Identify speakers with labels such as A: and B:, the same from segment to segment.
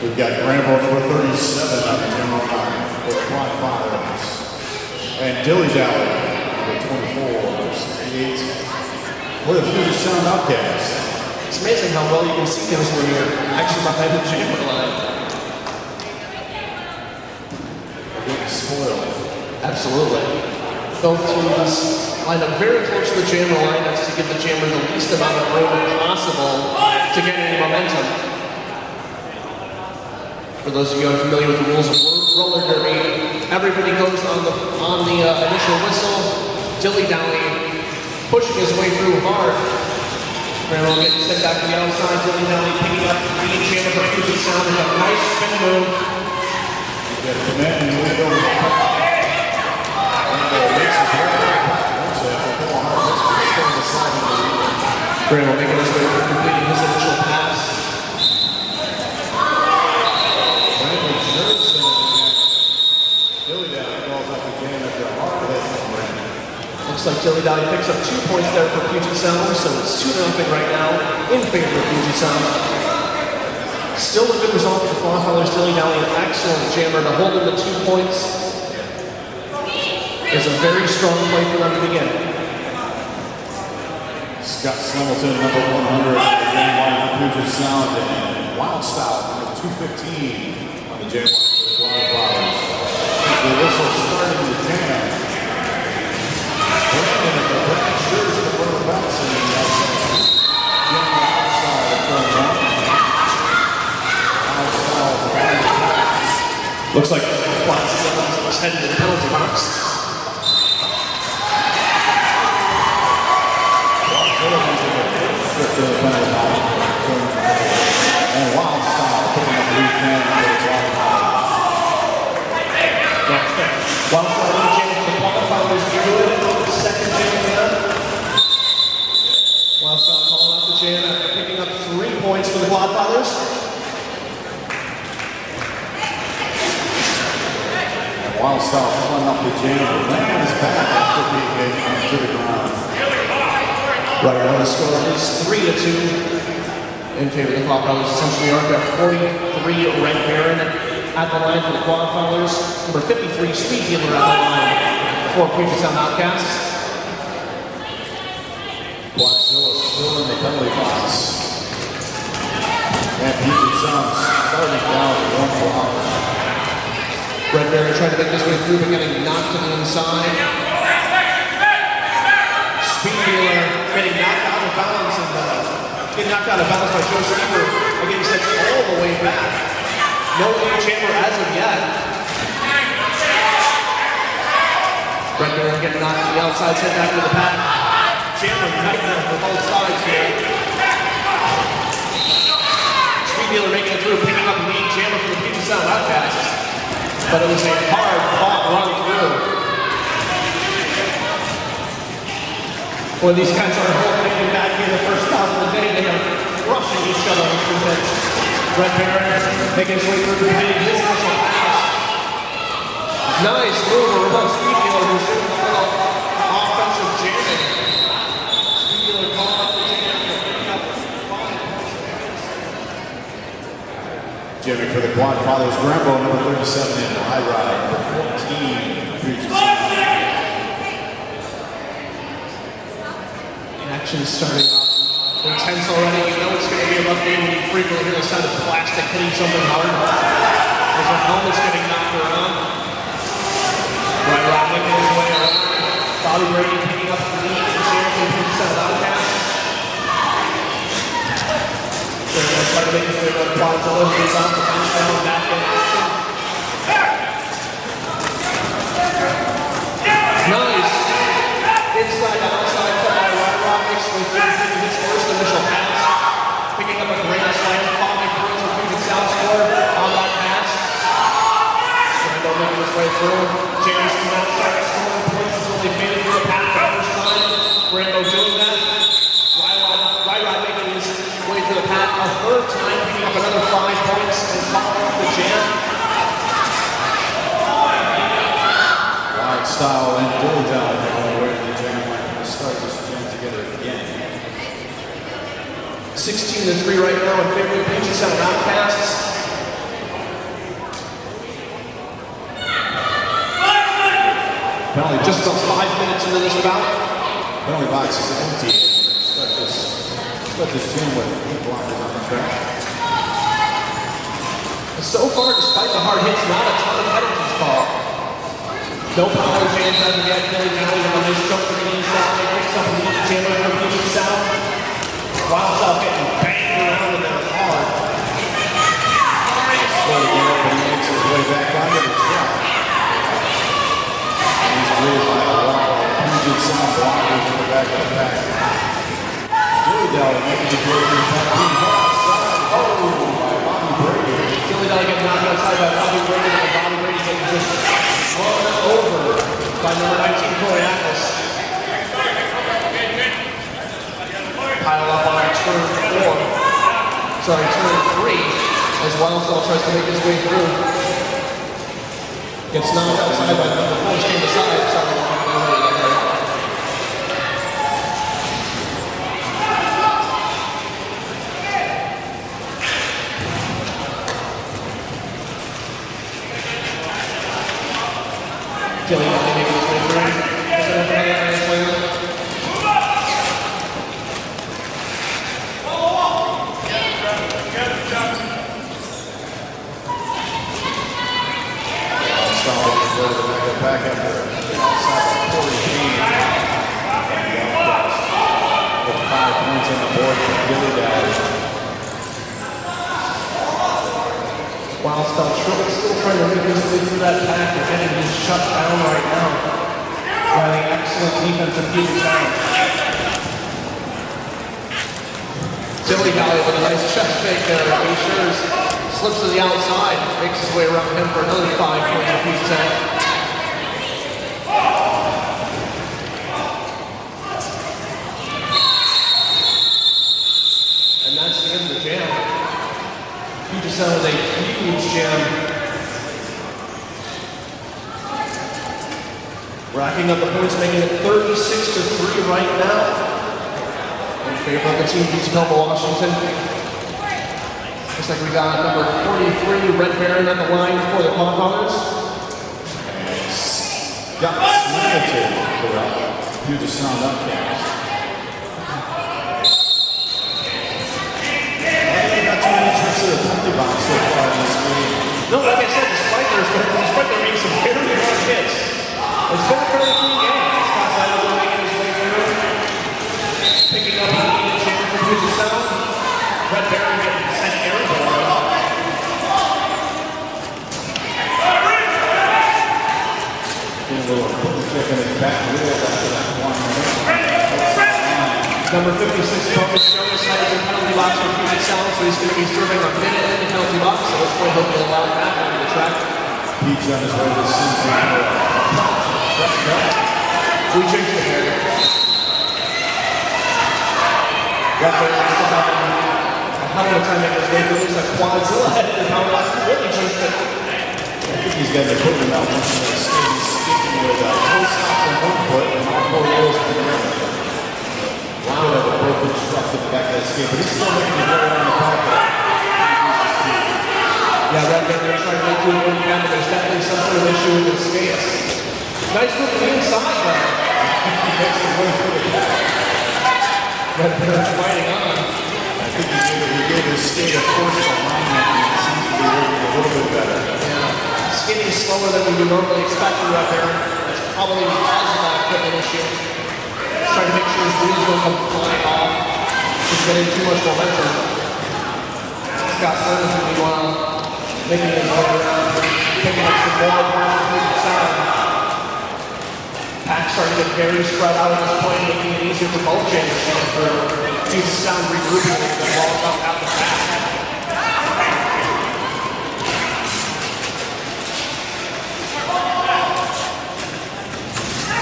A: We've got Granville number 37 on the general line for Quadfathers. And Dilly Dally number 24, 68. What a Puget Sound Outcast.
B: It's amazing how well you can see things when you're actually behind the chamber line.
A: We're getting spoiled.
B: Absolutely. Both teams line up very close to the jammer line. That's to give the jammer the least amount of room possible to get any momentum. For those of you unfamiliar with the rules of roller derby, everybody goes on the initial whistle, dilly-dally, pushing his way through hard. Granville getting sent back to the outside, dilly-dally picking up the jammer for Puget Sound with a nice spin move.
A: You got the man in the window.
B: Granville making his way through, completing his initial pass. Looks like Dilly Dally picks up 2 points there for Puget Sound, so it's 2-0 right now in favor of Puget Sound. Still a good result for Quadfathers. Dilly Dally, an excellent jammer to hold him to 2 points. It's a very strong play for them to begin.
A: Scott Slimilton, number 100 on the jam line for Puget Sound, and Wild Style, number 215 on the jam line for the Quadfathers. The whistle starting the jam. Brandon at the black shirts in front of the bounce and the outside. Jam outside of turn one. Wild Style.
B: Looks like Wild Style is headed to the penalty box.
A: And Wild Style putting up the lead man for the
B: Wild Style in the jam for the Quadfathers. Good. Second jam there. Wild Style calling out the jam after picking up 3 points for the Quadfathers.
A: And Wild Style pulling up the jam, but landing his back after being hit to the ground.
B: Right now the score is 3-2 in favor of the Quadfathers. Essentially, New York got 43 Red Baron at the line for the Quadfathers. Number 53 Speed Dealer at the line for Puget Sound Outcast.
A: Quadzilla still in the penalty box. And Puget Sound starting down to 1 block.
B: Red Baron trying to make his way through, but getting knocked to the inside. Speed Dealer getting knocked out of bounds and getting knocked out of bounds by Joe Stever. Again, he sent all the way back. No lead chamber as of yet. Red Baron getting knocked to the outside, sent back to the pack. Chamber nightmare for both sides here. Speed Dealer making it through, picking up the lead chamber for the Puget Sound Outcast. But it was a hard fought run through. When these guys are holding back here the first time of the day, they are rushing each other on the bench. Red Baron making his way through the big his initial pass. Nice move around Speed Dealer, who's doing a little offensive jamming. Speed Dealer calling up the jam.
A: Jamming for the Quadfathers, Granville number 37 in high ride, number 14 Puget Sound.
B: Action starting off intense already. You know it's going to be a rough game when you frequently hear the sound of plastic hitting something hard. As their helmet's getting knocked around. Right around making his way around. Bobby Brady picking up the lead for Puget Sound Outcast. They're going to try to make his way to the Quadzilla. He's off the bounce down back in action. Nice. Inside to outside cut by makes way through his first initial pass. Picking up a grand slam, 5 points for Puget Sound score on that pass. Granville making his way through. James Clement started scoring points until they made it through the pass for the first time. Granville doing that. Ryrod making his way through the pass a third time, picking up another 5 points and calling off the jam.
A: Wild Style and Dilly Dally on the way to the jam line to start this jam together again.
B: 16-3 right now in favor of Puget Sound Outcasts.
A: Penalty box.
B: Just about 5 minutes into this bout.
A: Penalty box is empty. Start this gym with 8 blockers on the track.
B: So far, despite the hard hits, not a ton of penalties called. No power jams as of yet. Billy Dowling with a nice jump from the inside. Picks up a little jammer from Puget South. Wild South getting banged around in there hard.
A: Slow to get up, but he makes his way back onto the track. He's greeted by a wall of Puget Sound blockers in the back of the pack. Dilly Dally making his way through the pack. By Bobby Brady.
B: Dilly Dally getting knocked outside by Bobby Brady, and Bobby Brady getting just run over by number 19, Coriacos. Pile up on turn 3, as Wildstall tries to make his way through. Gets knocked outside by number 4, staying aside. Sorry, Dilly Dally making his way through.
A: Back after outside of 40 games. With 5 points on the board for Dilly Dally.
B: Wildstall still trying to make his way through that pack. They're getting him shut down right now by the excellent defense of Puget Sound. Dilly Dally with a nice chest fake there. He sure slips to the outside, makes his way around him for another 5 points of Puget Sound. And that's the end of the jam. Puget Sound with a huge jam. Racking up the points, making it 36-3 right now. In favor of the team beats Melba, Washington. Looks like we got number 43, Red Baron, on the line for the Quadfathers.
A: Got limited for Puget Sound Outcast. Not too many trips to the penalty box so far in this game.
B: No, like I said, despite there being some very hard hits, it's been a fairly clean game. Scott Seiler making his way through, picking up the lead champion for Puget Sound. Red Baron getting sent airborne.
A: Getting a little kick in his back wheel after that 1 minute.
B: Number 56, Thomas Jonas, has a penalty box for Puget Sound, so he's going to be serving a minute in the penalty box, so let's play he'll be allowed back onto the track.
A: Pete's on his way to the season.
B: We changed it here. Got there, still having a hell of a time making his way through. Looks like Quadzilla headed to power box. Really changed it.
A: I think he's got the equipment out once in the stage. He's sticking with toe stops on one foot and all 4 wheels on the other. Wow, have a broken struck at the back of that skate, but he's still making his way around the pocket.
B: Yeah, Red Baron trying to make through the weekend, but there's definitely some sort of issue with his skates. Nice move to the inside there.
A: He makes the way through the back.
B: Red Baron fighting on.
A: I think he gave his skate a force alignment and it seems to be working a little bit better.
B: Yeah, skating slower than we would normally expect from Red Baron. That's probably because of that equipment issue. Trying to make sure his wheels don't come flying off. Just getting too much momentum. Scott Slim's meanwhile making his way around, picking up some more points from Puget Sound. Pack starting to get very spread out at this point, making it easier for both jams to get through. Puget Sound regrouping with the balls up out the back.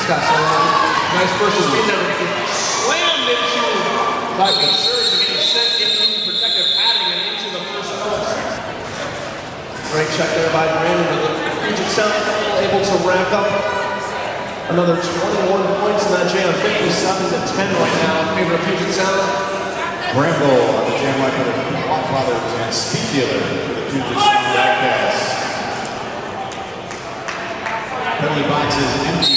B: Scott Slim, nice burst of speed there, getting slammed into by Pacers and getting sent into protective padding and into the first post. Great check there by Brandon, but the Puget Sound able to rack up another 21 points in that jam, 57-10 right now in favor of Puget Sound.
A: Bramble on the jam line for the Quadfathers and Speed Dealer for the Puget Sound Outcast. Penalty box is empty.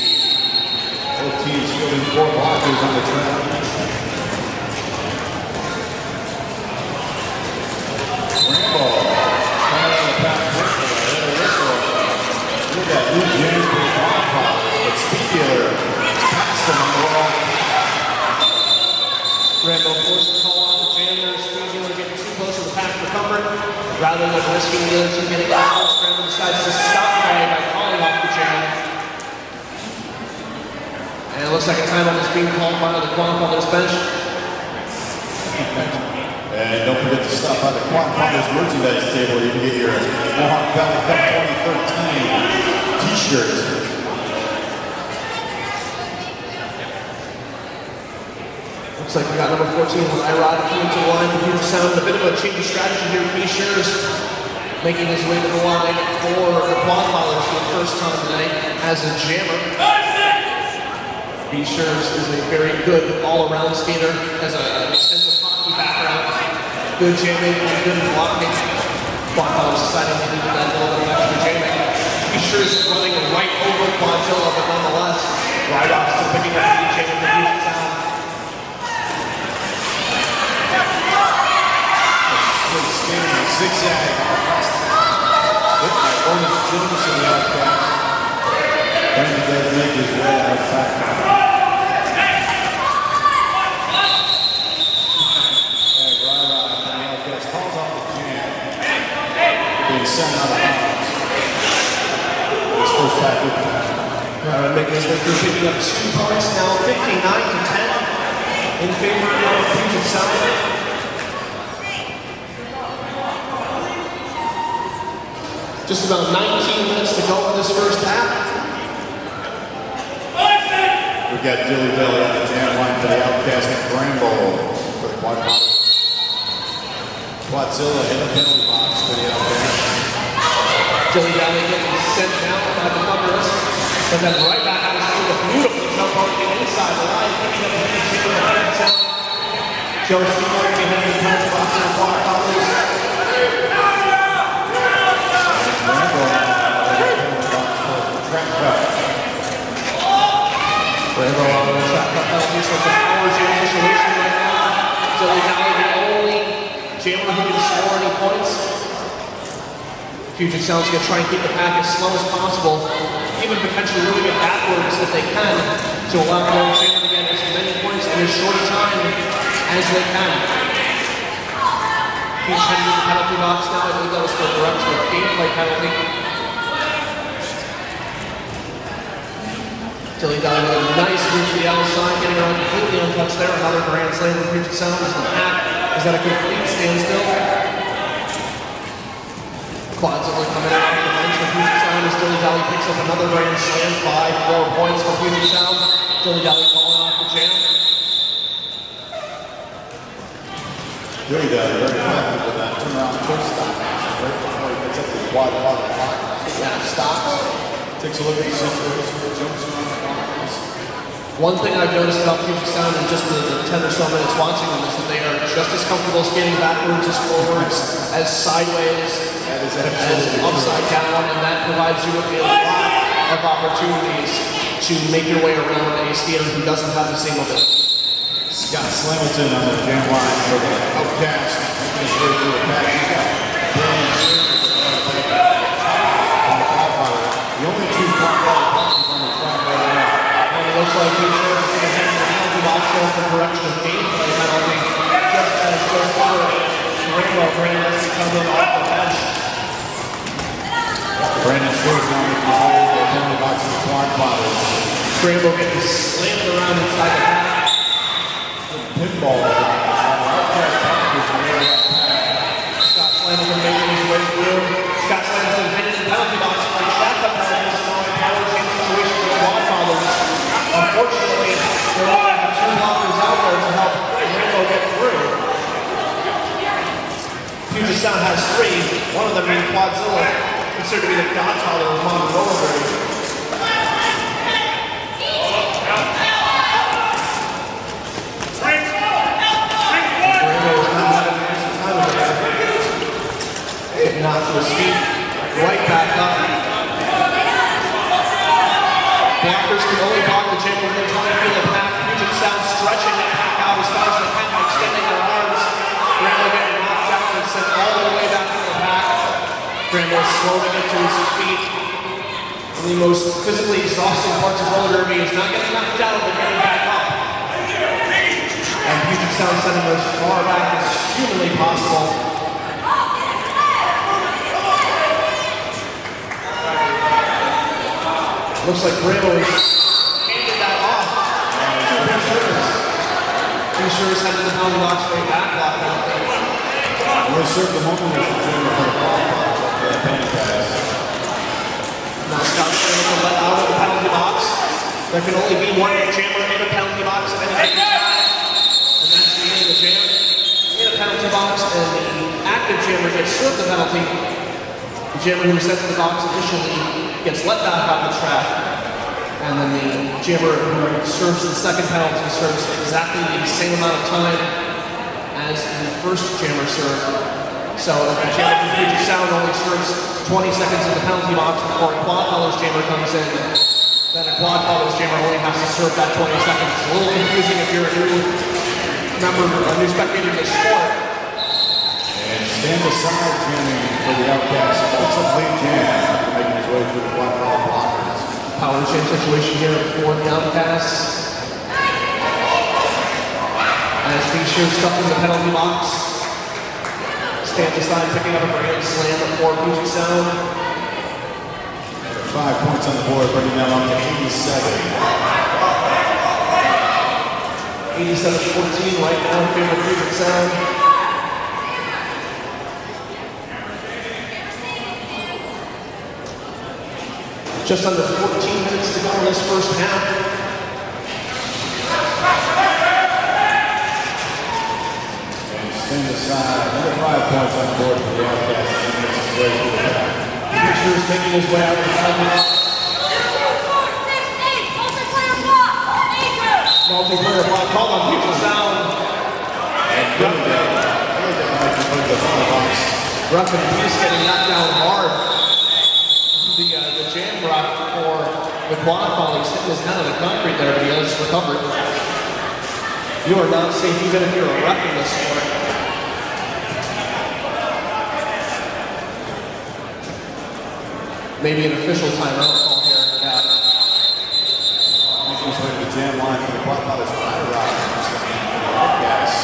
A: Steeler. Past him on the wall.
B: Rambo forced to call out the jam there, squeezing to get too close to the pack for comfort. Rather than risking the other team getting out, Rambo decides to stop play by calling off the jam. And it looks like a timeout is being called by the Quadfathers bench.
A: And don't forget to stop by the Quadfathers merchandise table. You can get your Mohawk Valley Cup 2013 t-shirt.
B: Looks like we got number 14, Irod, coming to the line for Puget Sound. A bit of a change of strategy here. P-Shares making his way to the line for the Quadfathers for the first time tonight as a jammer. P-Shares is a very good all-around skater, has an extensive hockey background, good jamming and good blocking. Quadfathers deciding to do that little bit of extra jamming. P-Shares is running right over Quadzilla, but nonetheless, Irod still picking up the jamming for Puget Sound.
A: Zigzag. Bonus Jones in the Outcast. Brandon does make his way out back. And Rara from the Outcast calls off the jam. Being sent out of bounds. His first tackle.
B: Rara making his way through, picking up 2 points now, 59-10 in favor of Puget Sound. Just about 19 minutes to go in this first half.
A: We've got Dilly Belly on the jam line for the Outcast and Bramble for the Quadfathers. Quadzilla in the penalty box for the Outcast.
B: Dilly Belly getting sent down by the Thunderous, but then right back out of the beautiful jump on the inside the line, picking up the chicken behind himself. Joe Stewart behind the penalty box for the Quadfathers. Rambo on the trap penalty, so it's a power jam situation right now. Dilly Belly the only jammer who can score any points. Puget Sound's going to try and keep the pack as slow as possible, even potentially moving it backwards if they can, to allow the jammer to get as many points in as short a time as they can. He's heading to the penalty box now. I believe that was for a direct gameplay penalty. Dilly Belly with a nice move to the outside, getting around completely untouched there. Another grand slam for Puget Sound as the pack is at a complete standstill. Quadzilla coming out off the bench for Puget Sound as Dilly Belly picks up another grand slam, 5 points for Puget Sound. Dilly Belly calling off the jam.
A: Dilly Belly very effective with that turnaround twist stop action right before he gets up to the Quadfather block. Yeah, stops, takes a look at the situation, jumps around the box.
B: One thing I've noticed about Puget Sound in just the 10 or so minutes watching them is that they are just as comfortable skating backwards as forwards, as sideways, as upside down, and that provides you with a lot of opportunities to make your way around a skater who doesn't have the same mobility.
A: Scott Slamilton on the jam line for the Outcast, making his way through the pack. He's got Brian the only 2 Quadfathers boxes on the track right now.
B: And it looks like he's going to head to the penalty box going for correction of gameplay penalty, just as Joe Stewart and Rainbow Brandon come in off the bench.
A: Brandon Stewart now making his way to the penalty box of the Quadfathers.
B: Rainbow getting slammed around inside the pack.
A: Pinball.
B: Scott Slamilton making his way through. Scott Slamilton headed to the penalty box for a shotgun penalty, small power change situation for the Quadfathers. Unfortunately, there are only 2 blockers out there to help Rainbow get through. Puget Sound has 3, one of them being Quadzilla, considered to be the godfather of modern rollerblading. Getting off to his feet, right back up. Blockers can only block the jam when they're trying to feel the pack. Puget Sound stretching that pack out as far as they can by extending their arms. Rambo getting knocked down and sent all the way back to the pack. Rambo slow to get to his feet. The most physically exhausting parts of roller derby is not getting knocked down, but getting back up. And Puget Sound sending as far back as humanly possible. Looks like Bravo is handed that off to Insurance. Insurance had the penalty box for a back block now.
A: We'll serve the moment with the Jammer for the Quadfathers after that penny pass.
B: Now Scott's going to let out of the penalty box. There can only be one jammer in a penalty box at any given time. And that's the end of the jam. In a penalty box, and the active jammer gets served the penalty. The jammer who was sent to the box initially gets let back on the track. And then the jammer who serves the second penalty serves exactly the same amount of time as the first jammer served. So if the jammer from Puget Sound only serves 20 seconds in the penalty box before a Quadfathers jammer comes in, then a Quadfathers jammer only has to serve that 20 seconds. It's a little confusing if you're a new member, a new spectator in the sport.
A: And stand aside jamming for the Outcast. It's a late jam after making his way through the Quadfather blockers.
B: Power jam situation here for the Outcast. As Fisher stuck in the penalty box. Stands aside, picking up a grand slam for Puget Sound.
A: 5 points on the board, bringing them up to 87.
B: 87-14 right now in favor of Puget Sound. Just under 14 minutes to go in this first half.
A: Stand aside, another 5 points on the board for the Outcast. And makes his way through the back.
B: Fisher is making his way out of the penalty box. Multiplayer block called on Puget Sound.
A: And Billy down making his way to the penalty box.
B: Ruff and Peace getting knocked down hard. The jam rock for the Quadfathers hitting his head on the concrete there, but he has recovered. You are not safe even if you're a ref in this sport. Maybe an official timeout call here. Yeah.
A: Making his way to the jam line for the Quadfathers. Outcast.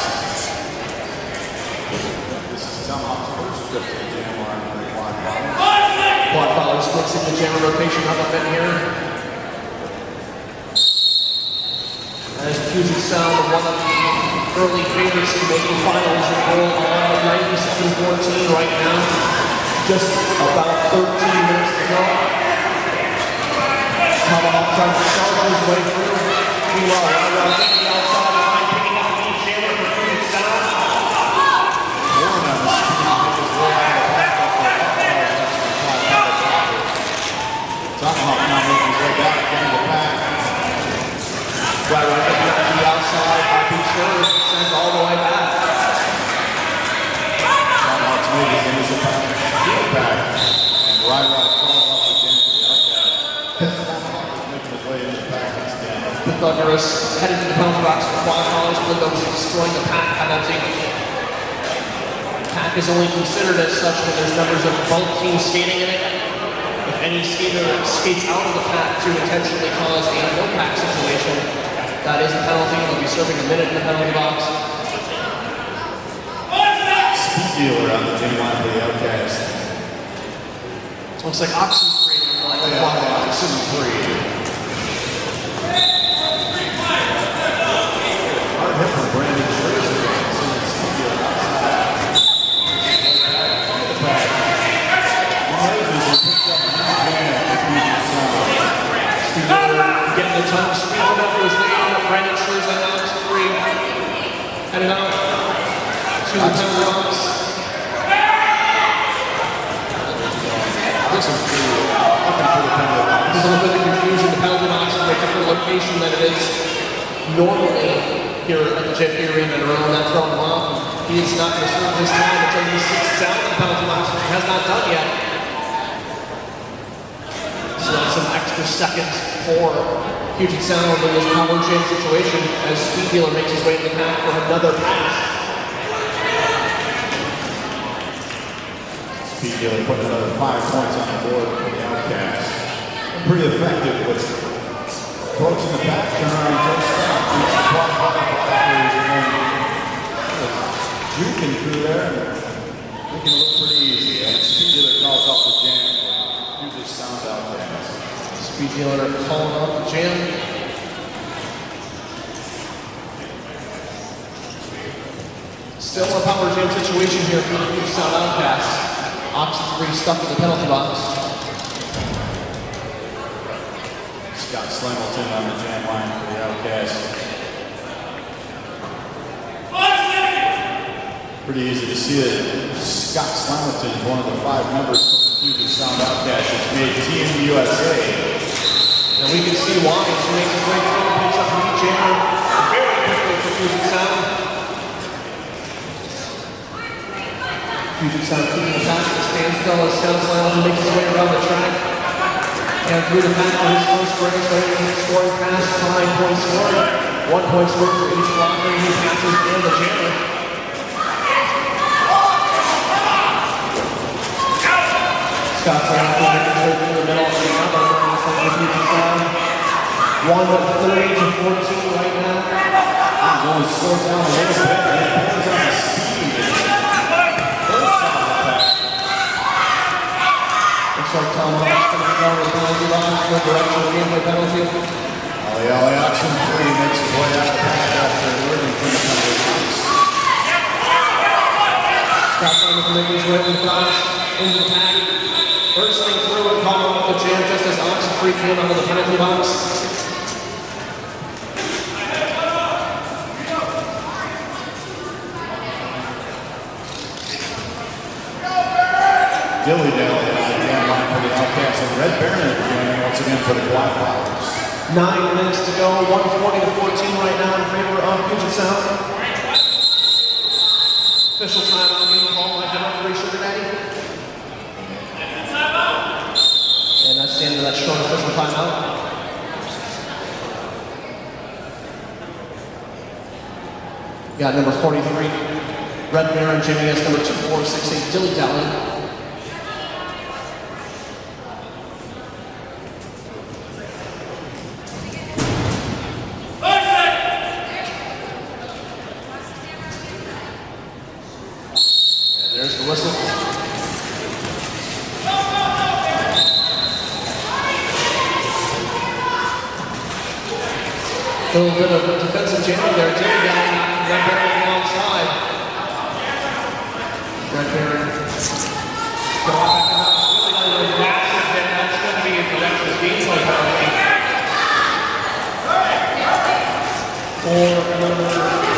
A: This is Tomahawk's first trip to the jam line for the Quadfathers.
B: Quadfathers mixing the jammer rotation up a bit here. As Puget Sound, one of the early favorites to make the finals, and roll on 97-14 right now. Just about 13 minutes to go. Tomahawk trying to charge his way through. Meanwhile, right around the outside line, picking up the lead jammer for Puget Sound.
A: Warren on the speed to make his way out of the back after a Tomahawk now making his way back into the pack.
B: Right, picking up the outside by Fisher, sent all the way back.
A: Tomahawk's made his initial pass. Back. And Rod calls off the jam for the Outcast. Tomahawk is making his way into the pack once again.
B: The Thunderous headed to the penalty box for Quadfathers. Blindo's destroying the pack penalty. Pack is only considered as such when there's members of both teams skating in it. If any skater skates out of the pack to intentionally cause a no-pack situation, that is a penalty. They'll be serving a minute in the penalty box.
A: Speed dealer on the jam line for the Outcast.
B: Looks like Oxen 3.
A: Oxen 3. Hard hit from Brandon Fraser. Speed dealer outside. The pack. Blazers are picked up a new jam for Puget Sound.
B: Speed dealer getting the time to speed it up was leading. Brandon Scherzer and Alex 3 headed out to the penalty box.
A: This is looking for the penalty box.
B: There's a little bit of confusion. The penalty box is a different location than it is normally here at the JP Arena and around that throwing him off. He is not going to serve his time until he sits down in the penalty box, which he has not done yet. So that's some extra seconds for Puget Sound in this power jam situation as Speed Dealer makes his way to the pack for another pass.
A: Speed dealer putting another 5 points on the board for the Outcast. pretty effective with approaching the back, turn around, touch stop, beats the Quadfathers, and then juking through there, making it look pretty easy. And Speed Dealer calls off the jam. Puget sound Outcast.
B: Speed Dealer calling off the jam. Still a power jam situation here for the Puget Sound Outcast. Ox 3 stuck in the penalty box.
A: Scott Slamilton on the jam line for the Outcast. Pretty easy to see that Scott Slamilton is one of the 5 members of the Puget Sound Outcast that's made Team USA.
B: And we can see why as he makes his way through and picks up the lead jammer very quickly for Puget Sound. Puget Sound keeping the pass at the standstill as Scott Slamilton makes his way around the track. And through the pack for his first break, scoring pass, 9 points scored. 1 point scored for each blocker, he passes and the jammer. Scott Slamilton making his way through the middle of the number for Puget Sound. 1:30 to 14 right now.
A: He's only slowed down a little bit, and it depends on the speed.
B: Looks like Tom Hawk's going to be going to the penalty box for direction of gameplay penalty.
A: Ollie Oxen 3 makes his way out of the pack after learning from the penalty box.
B: Scott Slamilton making his way with Bryce into the pack. Bursting through and calling off the jam just as Oxen 3 came onto the penalty box.
A: Dilly Dally on the jam line for the Outcast, and Red Baron at the jam once again for the Quadfathers.
B: 9 minutes to go, 1:40 to 14 right now in favor of Puget Sound. Official timeout being called by the referee Sugar Daddy. And that's the end of that short official timeout. Got number 43, Red Baron, Jimmy S, number 2468, Dilly Dally. There's the whistle. A little bit of defensive jamming there, too. Red Baron alongside. Red Baron going back out. Really massive hit. That's going to be a director's gameplay penalty. For number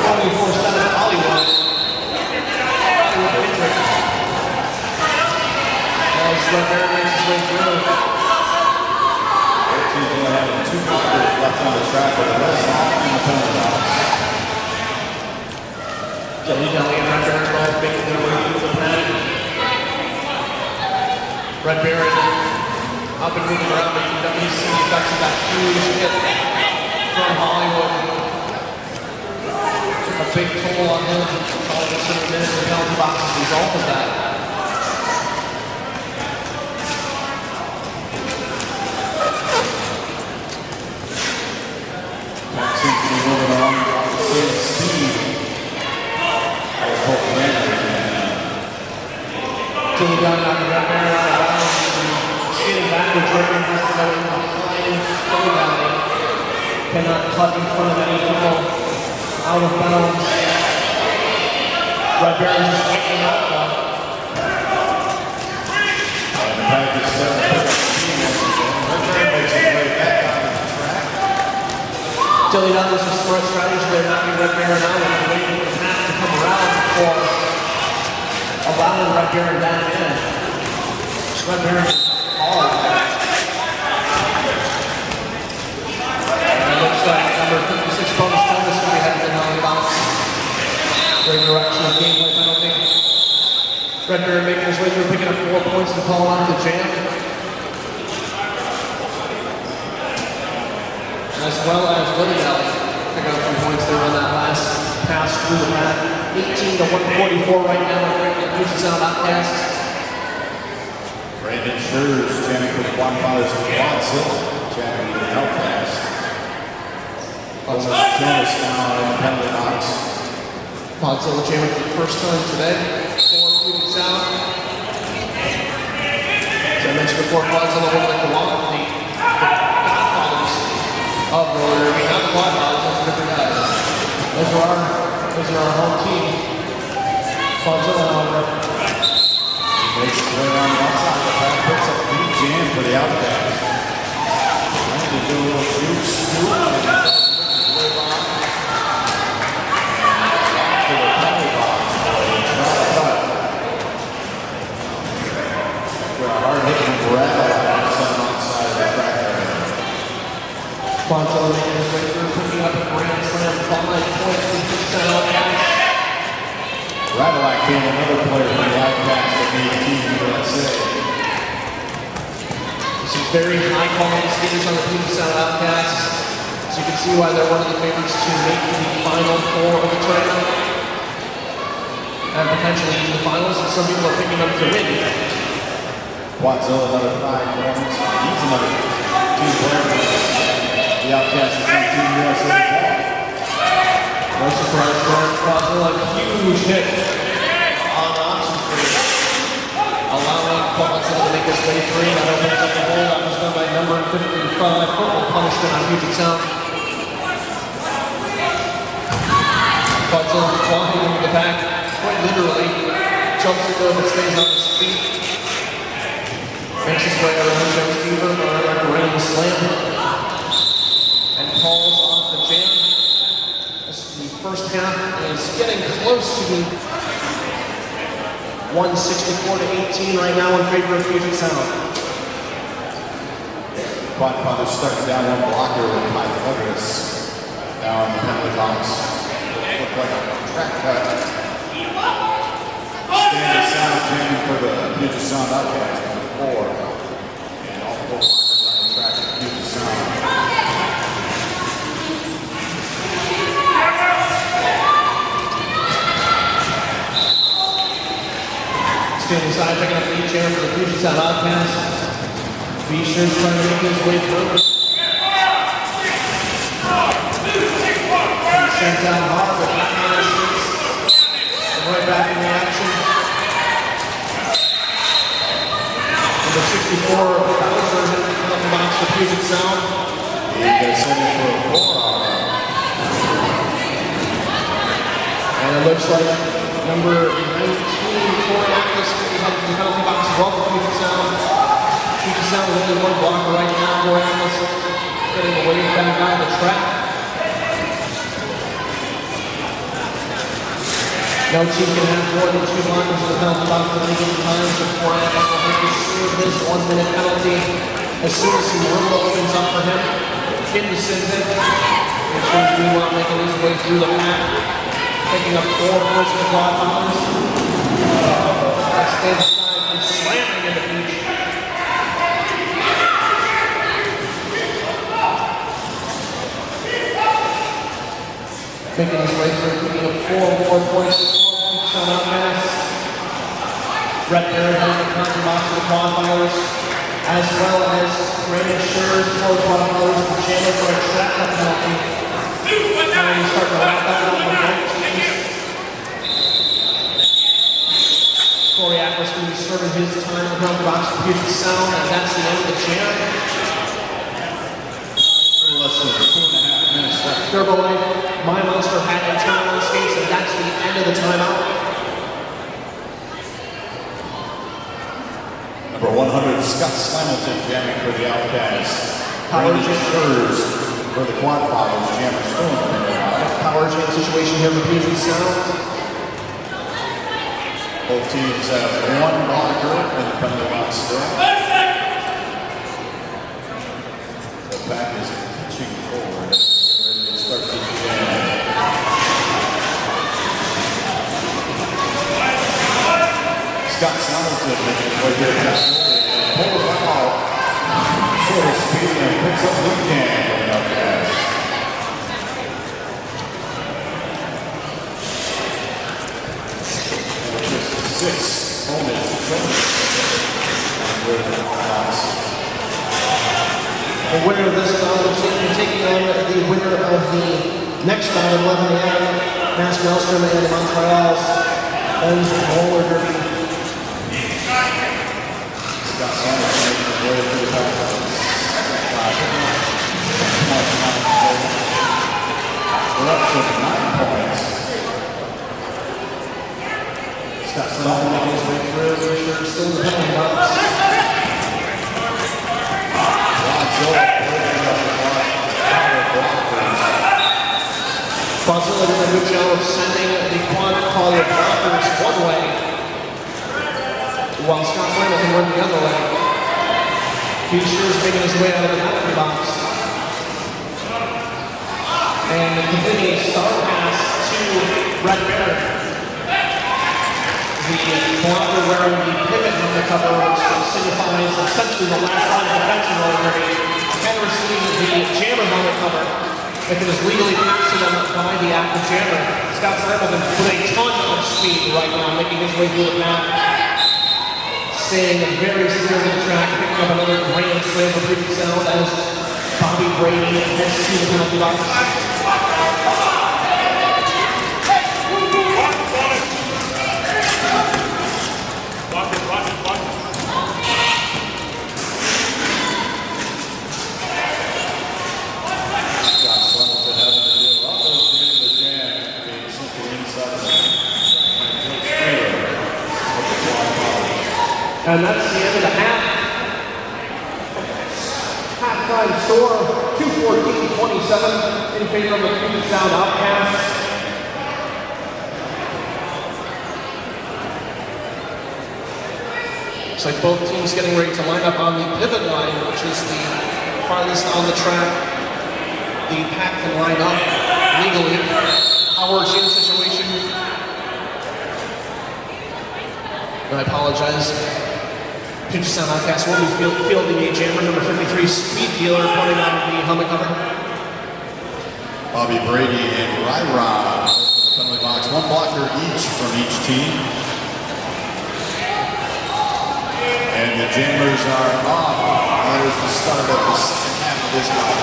B: 24-7 Hollywood. As Red Baron makes his way through.
A: Both teams only having 2 blockers left on the track, but the rest off in the penalty box.
B: Dilly Dally and Red Baron both making their way through the pack. Red Baron up and moving around, making WC effects of that huge hit from Hollywood. Took a big toll on him. All of a sudden, minutes in the penalty box as a result of that.
A: Pack seems to be moving along at the same speed as both runners.
B: Dilly Dally knocking Red Baron out of bounds. Skating backwards, Red Baron has to go in behind Dilly Dally. Cannot cut in front of any people out of bounds. Red Baron just waiting up though.
A: And the pack is set to pick up speed once again. Red Baron makes his way back out of the track.
B: Dilly Dally is a smart strategy there, knocking Red Baron out and waiting for the pass to come around before allowing Red Baron down in. Red Baron is hard. And it looks like number 56 bonus Thomas is going to be heading to the penalty box. Great direction of gameplay penalty. Red Baron making his way through, picking up 4 points to call out the jam. As well as Dilly Dally picking up 3 points there on that last pass through the mat. 18 to 144 right now in the Puget Sound Outcast.
A: Brandon Schurz jamming for the Quadfathers. Quadzilla jamming for the Outcast. Tennis now in the penalty box.
B: Quadzilla jamming for the first time today for Puget Sound. As I mentioned before, Quadzilla will like the Godfathers of Roller. We have the Quadfathers, those are different guys. Those are our home team. Quadzilla, however.
A: Makes his way around the outside. The back picks up the jam for the Outcast. Trying to do a little juke scoop. And makes his way by. And to the penalty box. Try to cut. Got a hard hit from Rattle outside of the track area.
B: Quadzilla making his way through, picking up a grand slam, 5 points for the Outcast.
A: Radalak being another player for the Outcast that made Team USA.
B: Some very high quality skaters on the Puget Sound Outcast. So you can see why they're one of the favorites to make the final 4 of the tournament. And potentially in the finals, and some people are picking them to win.
A: Quadzilla another 5 points. He's another 2 players. The Outcast is on Team USA as well.
B: No surprise there. Quadzilla, huge hit on Oxford, allowing Quadzilla to make his way free. That opens up the hole. That was done by number 55. Football punishment on Puget Sound. Quadzilla flying into the back, quite literally. Jumps into it but stays on his feet. Makes his way around Joe Steven, around the slam. And calls off the jam. The first half is getting close to the 164-18 right now in favor of Puget Sound.
A: Quadfathers stuck down one blocker with Quadfathers down in the penalty box. Looked like a track cut. Standing sound jamming for the Puget Sound Outcast on 4. And all 4 blockers on the track for Puget Sound.
B: Standing side, picking up the lead jam for the Puget Sound Outcast. Fisher's trying to make his way through. He sent down hard, but not on his feet. And right back in the action. Number 64, Bowser hitting the penalty box for Puget Sound.
A: He gets sent in for a 4-hour.
B: And it looks like number 19, Corey Atlas, is up to the penalty box as well for Puget Sound. Puget Sound with only 1 blocker right now. Corey Atlas getting the wave back on the track. No team can have more than 2 blockers in the penalty box at any given time, so Corey Atlas will have to serve this 1-minute penalty as soon as some room opens up for him. Kim sends it. Which means meanwhile making his way through the pack. Picking up 4 points for the Quadfathers. Stays aside and slamming into Puget. Making his way through, picking up 4 more points for Puget Sound Outcast. Brett Barrett on the counter box for the Quadfathers, as well as Brandon Schurz for the Quadfathers, and Chandler for a track penalty. Now he's starting to wrap that up with both teams. Corey Atlas will be serving his time in the penalty box for Puget Sound, and that's the end of the jam.
A: A little less than 2.5 minutes left.
B: Turbo Life, My Monster had a turn on skates, and that's the end of the timeout.
A: Number 100, Scott Slamilton jamming for the Outcast.
B: Power
A: Brandon
B: jam.
A: Schurz for the Quadfathers jamming still in the penalty box.
B: Power jam situation here for Puget Sound.
A: Both teams have 1 blocker in the penalty box still. The back is pitching forward. Getting ready to start the jam. Scott Slamilton making his way here. Pulls out. Sort of speed and picks up the jam for the Outcast. Six bonus with
B: Next night at 11 a.m., Mass Maelstrom and Montreal's men's roller derby.
A: Scott Sanders making his way through the back. We're up to 9 points. Scott Sanders making his way through.
B: Sure, still in the penalty box.
A: Quadzilla breaking up the block.
B: Quadzilla did a good job of sending the Quadfathers one way, while Scott Hamilton went the other way. He's sure making his way out of the penalty box. And completing a star pass to Red Bear. The blocker wearing the pivot on the cover, which signifies essentially the last line of defense in roller derby, and receiving the jammer on the cover. If it is legally passed to them by the active jammer. Scott Hamilton with a ton of speed right now, making his way through the map. Staying very secure to the track, picking up another grand slam for Puget Sound as Bobby Brady heads to the penalty box. And that's the end of the half. Halftime score, 214-27 in favor of the Puget Sound Outcast. Looks like both teams getting ready to line up on the pivot line, which is the farthest on the track. The pack can line up legally. Howard's in situation. And I apologize. Puget Sound Outcast will be fielding a jammer, number 53, Speed Dealer, pointing on the helmet cover.
A: Bobby Brady and Ryron in the penalty box. One blocker each from each team. And the jammers are off. There's the start of the second half of this game.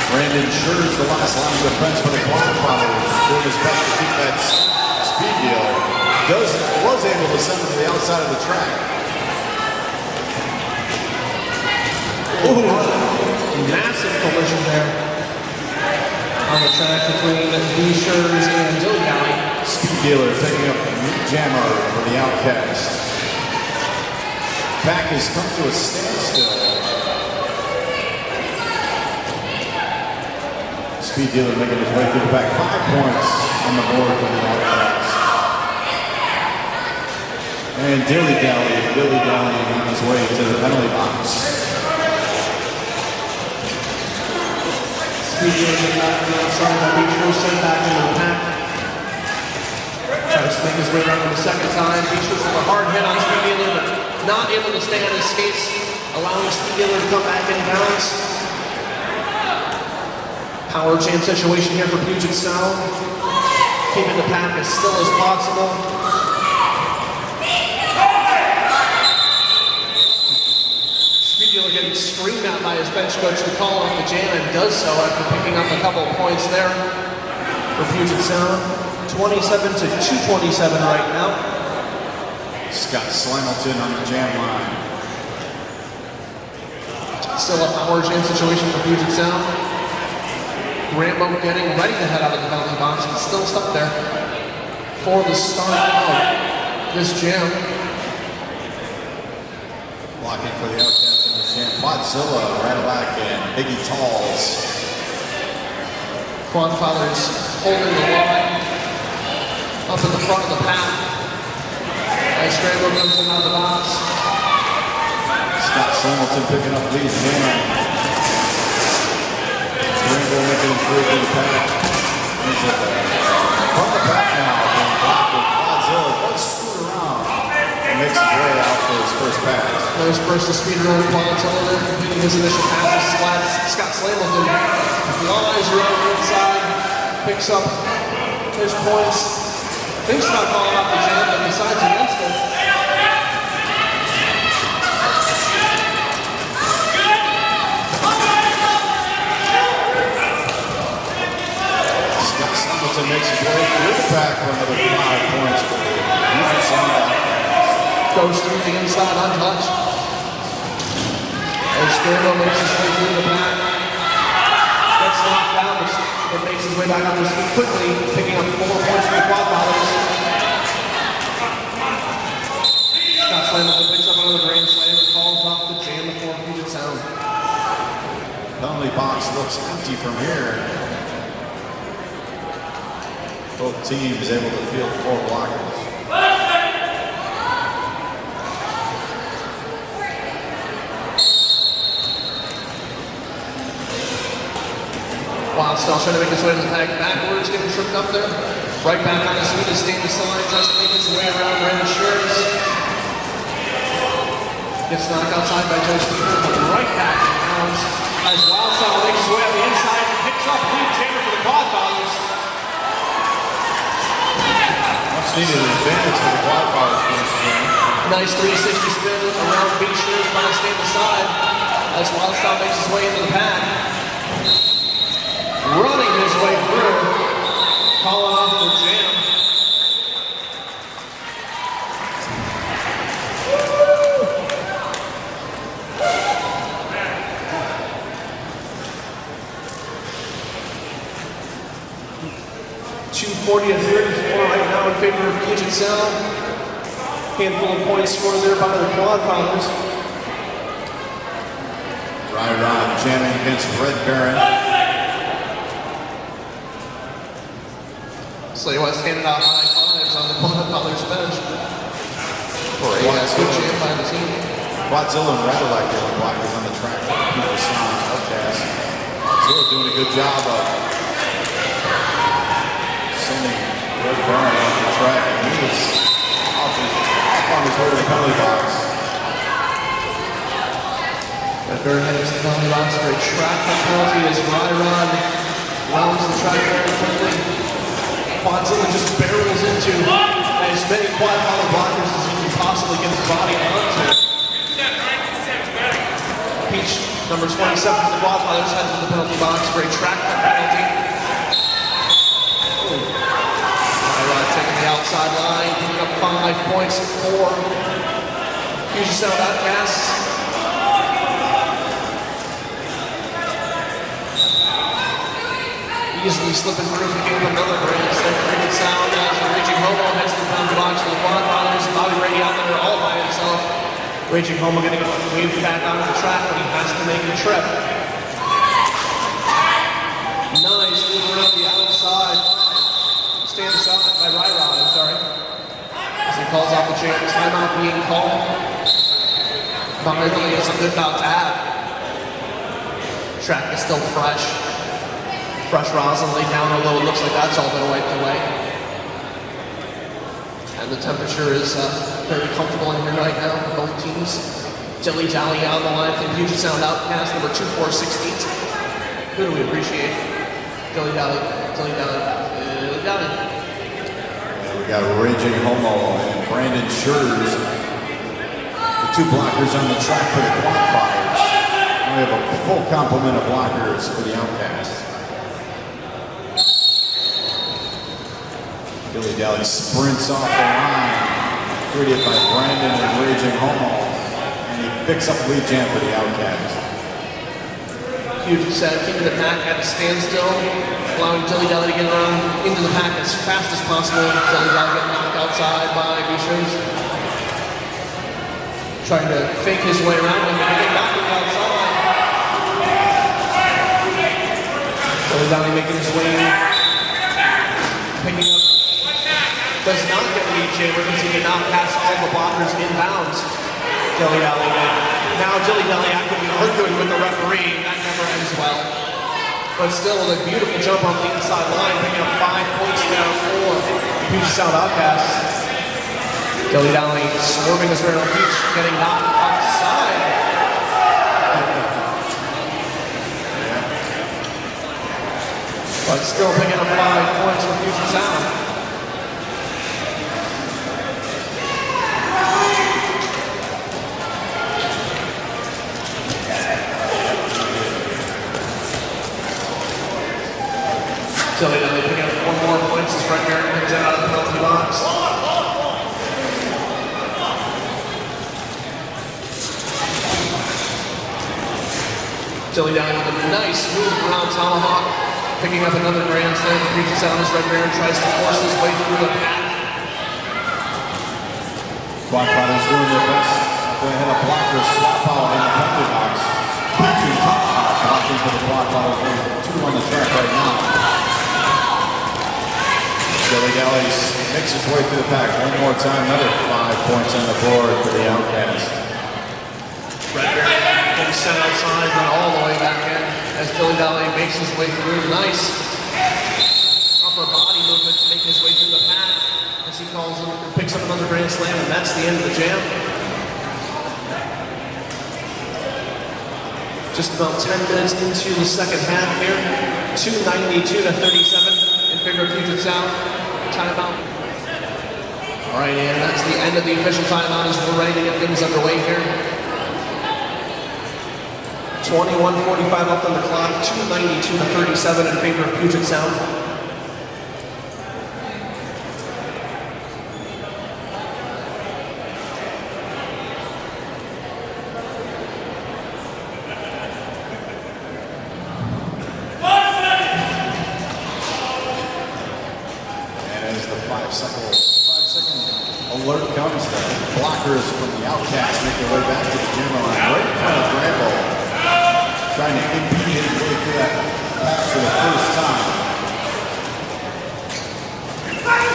A: Brandon Scher's the last line of defense for the Quadfathers, doing his best to keep that Speed Dealer. Was able to send him to the outside of the track.
B: Ooh, massive collision there on the track between Schurz and Dilly Valley.
A: Speed Dealer taking up the jammer for the Outcast. Pack has come to a standstill. Speed Dealer making his way through the back. 5 points on the board for the Outcast. And Dilly Dally on his way to the penalty box.
B: Speed Dealer back on the outside, that beach sent back into the pack. Tries to make his way around for the second time. Beach with a hard hit on Speed Dealer, but not able to stay on his skates, allowing Speed Dealer to come back in bounds. Power jam situation here for Puget Sound. Keeping the pack as still as possible. Getting screamed at by his bench coach to call off the jam, and does so after picking up a couple of points there for Puget Sound. 27 to 227 right now.
A: Scott Slamilton on the jam line.
B: Still a power jam situation for Puget Sound. Rambo getting ready to head out of the penalty box, but still stuck there for the start of this jam.
A: Blocking for the Outcast in the jam. Quadzilla, Rattleback, and Biggie Talls.
B: Quadfathers holding the line up in the front of the pack. As Rambo comes in out of the box.
A: Scott Slamilton picking up lead jam. Rambo making his way through the pack. From the back now, being blocked with Quadzilla. Let's scoot around. Makes his way out for his first pass.
B: Nice burst of speed around Quadzilla there, completing his initial pass. Scott Slamilton flies around the inside, picks up his points. Thinks about calling off the jam, but decides against it.
A: back for another 5 points for the Puget Sound Outcast.
B: Goes through the inside untouched. And Scandal makes his way through the back. Gets knocked down, but makes his way back on his feet quickly, picking up 4 points for the Quadfathers. Scott Slammer picks up another grand slam and calls off the jam before Puget Sound.
A: Penalty box looks empty from here. Both teams able to field 4 blockers.
B: Wildstyle trying to make his way to the pack backwards, getting tripped up there. Right back on his feet to stand aside, tries to make his way around red shirts. Gets knocked outside by Joe Stevens, but right back in bounds as Wildstyle makes his way on the inside and picks up lead jammer for the Quadfathers.
A: Much needed advantage for the Quadfathers for this game.
B: Nice 360 spin around beach shirts by stand aside as Wildstyle makes his way into the pack. Running his way through, calling off the jam. .240 and 34 right now in favor of Puget Sound. Handful of points scored there by the Quadfathers.
A: Rod jamming against Red Baron.
B: Slay West handed out high fives on the Quadfathers bench for a good jam by the team.
A: Quadzilla and Radillac are blockers on the track for the Puget Sound Outcast. Zilla doing a good job of sending Red Baron off the track. And he was off on his way to the penalty box.
B: Red Baron heading to the penalty box for a track penalty as Rod rounds the track very quickly. Quadzilla just barrels into as many Quadfather blockers as he can possibly get his body onto. Peach, number 27 for the Quadfathers, heads to the penalty box for a track penalty. Rod taking the outside line, picking up 5 points for Puget Sound Outcasts. Easily slipping through, picking up another grand slam for Puget Sound as Raging Homo heads to the penalty box for the Quadfathers. Bobby Brady out there all by himself. Raging Homo getting waved back onto the track, but he has to make the trip. Nice move around the outside. Stand aside by Ryrod, I'm sorry. As he calls out the jam, timeout being called. Bobby Brady is a good bout to have. Track is still fresh. Fresh rosin laid down, although it looks like that's all been wiped away. And the temperature is very comfortable in here right now for both teams. Dilly Dally on the line for the Puget Sound Outcast, number 2468. Who do we appreciate? Dilly Dally, Dilly Dally, Dilly Dally.
A: We got Raging Homo and Brandon Schurz, the 2 blockers on the track for the Quadfathers. We have a full complement of blockers for the Outcast. Dilly Dally sprints off the line, greeted by Brandon and Raging Homo, and he picks up lead jam for the Outcast.
B: Puget Sound keeping the pack at a standstill, allowing Dilly Dally to get around into the pack as fast as possible. Dilly Dally getting knocked outside by Bishos. Trying to fake his way around him, but getting back to the outside. Dilly Dally making his way in, picking up. Does not get lead jammer because he did not pass all the blockers inbounds. Dilly Dally did. Now Dilly Dally actively arguing with the referee. That never ends well. But still a beautiful jump on the inside line, picking up 5 points now for Puget Sound Outcasts. Dilly Dally swerving his way around Peach, getting knocked outside. But still picking up 5 points for Puget Sound. Dilly Dally picking up 1 more point moments as Fred Merrick comes in out of the penalty box. Dilly Dally with a nice move around Tomahawk, picking up another grand slam. Puget Sound as Red Baron tries to force his way through the pack.
A: Quadfathers doing their best. They had a blocker swap out in the penalty box. Puget Tomahawk blocking for the Quadfathers. 2 on the track right now. Dilly Dally makes his way through the pack one more time. Another 5 points on the board for the Outcast.
B: Red Baron gets sent outside, then all the way back in as Dilly Dally makes his way through. Nice upper body movement to make his way through the pack as he calls him, picks up another grand slam, and that's the end of the jam. Just about 10 minutes into the second half here. 292 to 37 in favor of Puget Sound. Timeout. All right, and that's the end of the official timeout as we're ready to get things underway here. 21:45 left on the clock. 292 to 37 in favor of Puget Sound.
A: Five-second alert comes. The blockers from the Outcast make their way back to the gym line right in front of Rambo, trying to impede his way through that pass for the first time.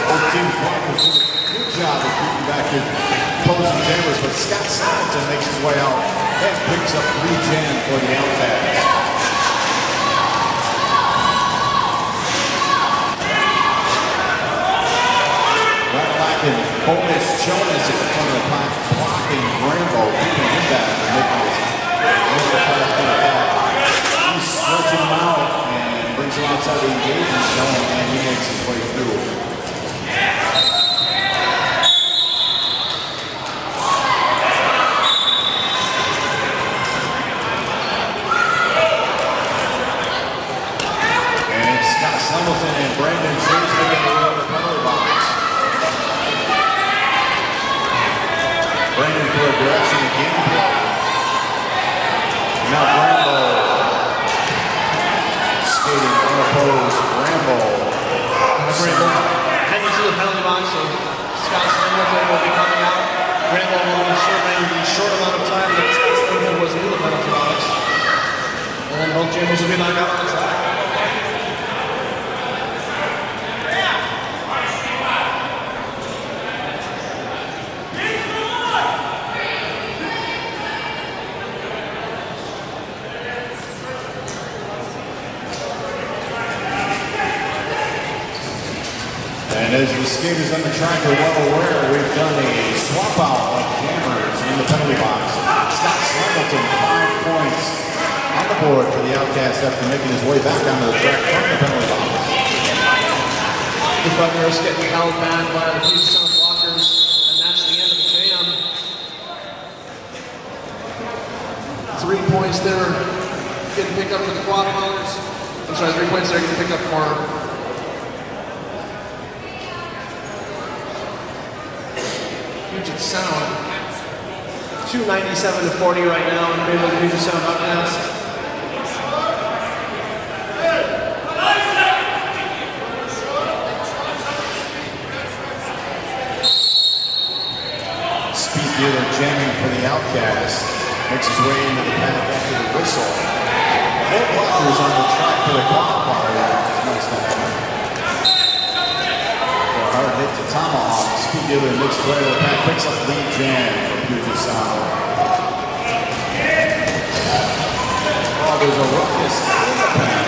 A: Both teams blockers do a good job of keeping back the opposing jammers, but Scott Singleton makes his way out and picks up 3 jam for the Outcast. Bonus Jonas is in front of the pack, blocking Rambo, keeping him back and making his pass to the back. He's stretching him out and brings him outside the engagement zone, and he makes his way through. And it's Scott Singleton and Brandon Chase making the way to the penalty box. Brandon for a direction of gameplay. Now Rambo skating unopposed. Rambo
B: heading to the penalty box, so Scott Singleton will be coming out. Rambo will be serving the short amount of time that Scott Singleton was in the penalty box. And then both jammers will be back out on the track.
A: And as the skaters on the track are well aware, we've done a swap out of jammers in the penalty box. Scott Singleton, 5 points on the board for the Outcast after making his way back onto the track from the penalty box.
B: The Buccaneers getting held back by the Puget Sound blockers, and that's the end of the jam. 3 points there getting picked up for the Quadfathers. I'm sorry, 3 points there getting picked up for Puget Sound. 297 to 40 right now in favor of the Puget Sound Outcast.
A: Speed dealer jamming for the Outcast. Makes his way into the pack after the whistle. 4 blockers on the track for the Quadfathers. Nice to have. Hard hit to Tomahawk. Speed dealer makes his way to the pack. Picks up lead jam for Puget Sound. Oh, there's a ruckus in the pack.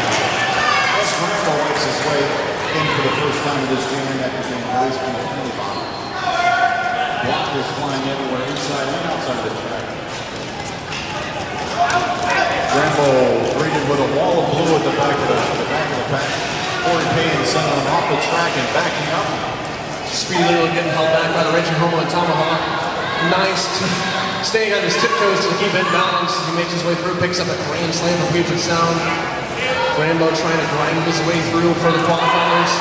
A: As Rambo makes his way in for the first time of this jam after being released from the penalty box. Blockers flying everywhere, inside and outside of the track. Rambo greeted with a wall of blue at the back of the pack. Corey Payne sending him off the track and backing up.
B: Speed literally getting held back by the raging homo and Tomahawk. Nice staying on his tiptoes to keep it balanced as he makes his way through, picks up a grand slam for Puget Sound. Rambo trying to grind his way through for the Quadfathers.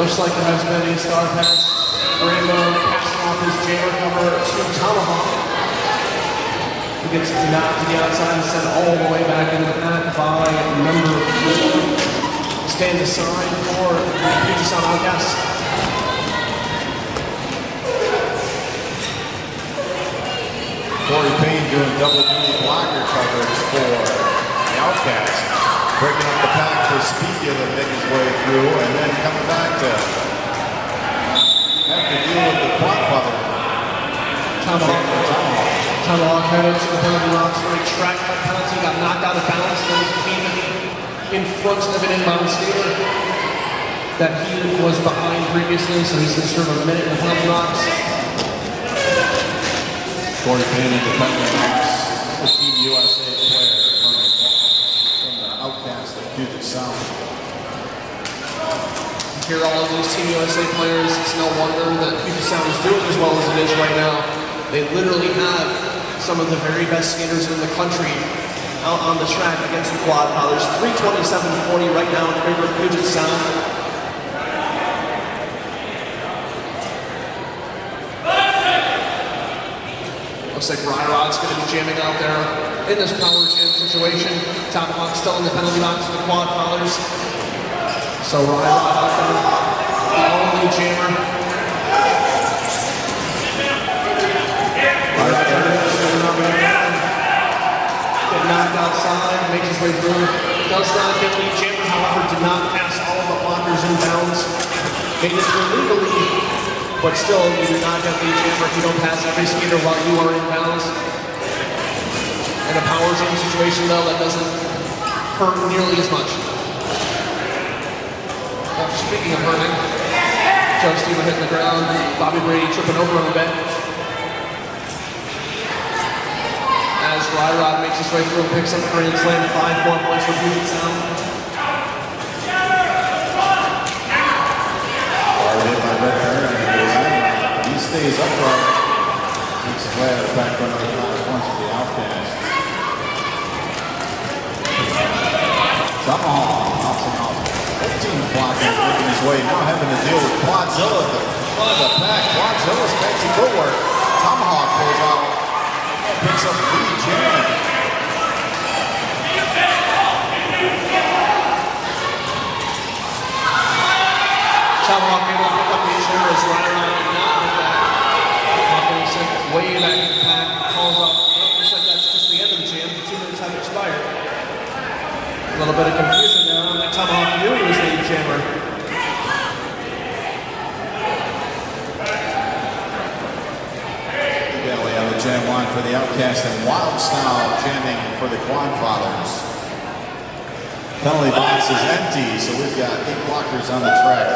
B: looks like there has been a star pass. Rainbow passing off his jammer cover to Tomahawk. He gets knocked to the outside and sent all the way back into the pack by number 4. Stand aside for the Puget Outcast.
A: Corey Payne doing double duty blocker coverage for the Outcast. Breaking up the pack for Speedia to make his way through and then coming back to have to deal with the Quadfathers.
B: Tomahawk headed to the penalty box for a track penalty. Got knocked out of bounds. Then came in front of an inbound skater that he was behind previously, so he's going to serve a minute in the penalty box.
A: Corey Payne in the penalty box. The Team USA player from the Outcast of Puget Sound.
B: Hear all of these Team USA players, it's no wonder that Puget Sound is doing as well as it is right now. They literally have some of the very best skaters in the country out on the track against the Quadfathers. 3:27.40 right now in favor of Puget Sound. Looks like Rod's going to be jamming out there in this power jam situation. Tomahawk still in the penalty box for the Quadfathers. So Rod out there, the only jammer. Get knocked outside, makes his way through. Does not get lead jammer, however, did not pass all of the blockers in bounds. Made it through legally, but still you do not get lead jammer if you don't pass every skater while you are in bounds. In a power jam situation though, that doesn't hurt nearly as much. Speaking of hurting, Joe Steven hitting the ground, Bobby Brady tripping over him a bit. As Rod makes his way through and picks up the Grand Slam, 5 more points for Puget Sound.
A: Hard hit by Red Aaron. He stays upright. He's glad at the back for another 5 points for the Outcast. Tomahawk bouncing off. 15 blocking, making his way, now having to deal with Quadzilla at the front of the pack. Quadzilla's fancy footwork. Tomahawk pulls out, picks up Lee Jam.
B: Tomahawk able to pick up the jammer as Rod did not with that. Hawking sent way back in the pack, calls up. Looks like that's just the end of the jam. The 2 minutes have expired. A little bit of confusion there. Tomahawk knew he was the jammer.
A: Galley on the jam line for the Outcast and Wild Style jamming for the Quadfathers. Penalty box is empty, so we've got 8 blockers on the track.